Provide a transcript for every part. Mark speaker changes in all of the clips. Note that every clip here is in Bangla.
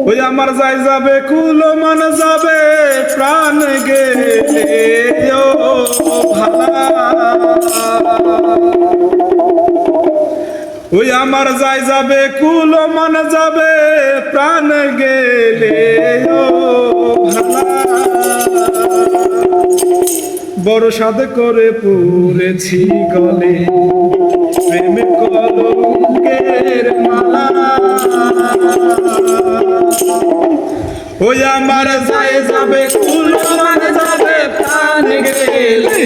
Speaker 1: ওই আমার যাই যাবে কুল মান যাবে প্রাণ গেলে ও ভালা ওই আমার যাই যাবে কুল মান যাবে প্রাণ গেলে ও ভালা বড় সাদ করে পড়েছি গলে প্রেম কলঙ্কের মালা ওই আমার যাই যাবে কুল মান যাবে প্রাণ গেলে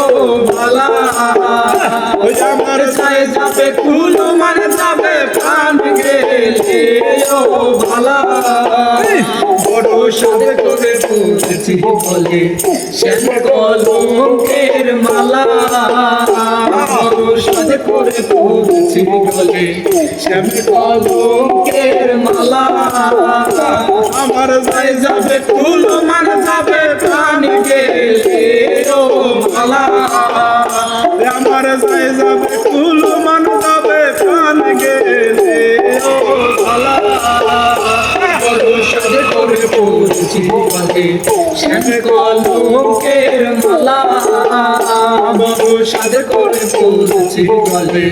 Speaker 1: ও ভালা ওই আমার যাই যাবে কুল মান যাবে প্রাণ গেলে ও ভালা বড় সাদ করে পড়েছি গলে শ্যাম কলঙ্কের মালা বড় সাদ করে পড়েছি গলে শ্যাম কলঙ্কের মালা আমার যাই যাবে কুল মান যাবে প্রাণ গেলে ও ভালা আমার যাই যাবে কুল মান যাবে প্রাণ গেলে ও ভালা বড় সাদ করে পড়েছি গলে শ্যাম কলঙ্কের মালা বড় সাদ করে পড়েছি গলে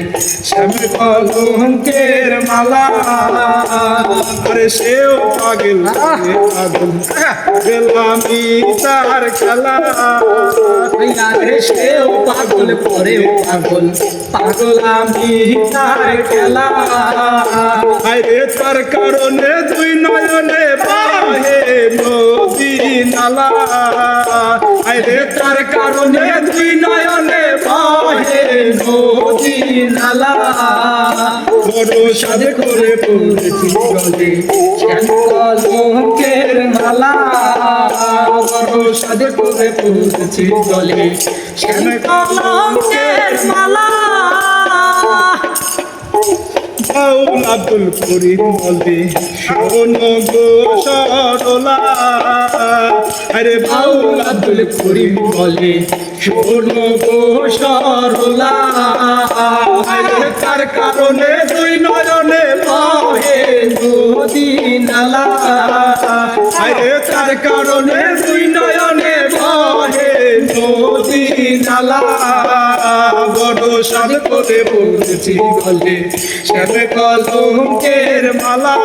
Speaker 1: শ্যাম কলঙ্কের মালা আরে সেও পাগল পাগল গেলামি তার খেলা আরে সেও পাগল পরেও পাগল পাগল আমি তার খেলা আরে তার কারণে দুই নয়নে বাহে নদী নালা আরে তার কারণে দুই নয়নে বাহে নদী নালা বড় সাদ করে পড়েছি গলে শ্যাম কলঙ্কের মালা বড় সাদ করে পড়েছি গলে শ্যাম কলঙ্কের মালা বাউল আব্দুল করিম বলে শোনো গো সরলা আরে বাউল আব্দুল করিম বলে শোনো গো সরলা আরে তার কারণে দুই নয়নে বহে নদী নালা আরে তার কারণে দুই নয়নে বহে নদী নালা বড় সাদ করে পড়েছি গলে শ্যাম কলঙ্কের মালা।